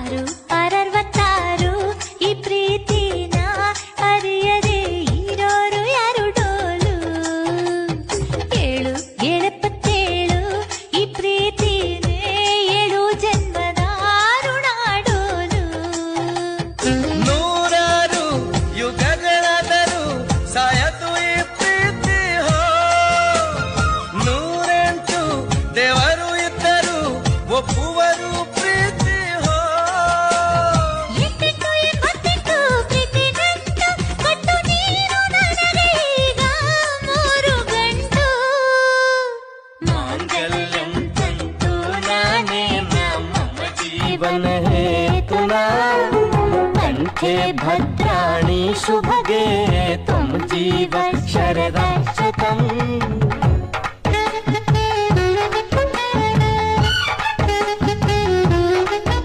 666 ಈ ಪ್ರೀತಿನ ಅರಿಯದೆ ಇರೋರು ಯಾರು ಡೋಲು 777 ಈ ಪ್ರೀತಿನೇ 7 ಜನ್ಮದ ಋಣಾಡೋಲು ನೂರಾರು ಯುಗಗಳಾದರೂ ಸಾಯತು ಈ ಪ್ರೀತಿ ಹೋ 108 ದೇವರು ಇದ್ದರು ಒಪ್ಪುವರು ಪ್ರೀತಿ ಹೋ 888 ಪ್ರೀತಿ ಗಂಟು ಕೊಟ್ಟು ನೀನು ನನಗೆ ಈಗ 3 ಗಂಟು ಮಾಂಗಲ್ಯಂ ತಂತು ನಾನೇ ಮಮ जीवन हेतुना कंठे भद्राणि शुभगे तुम जीव शरदा शतम्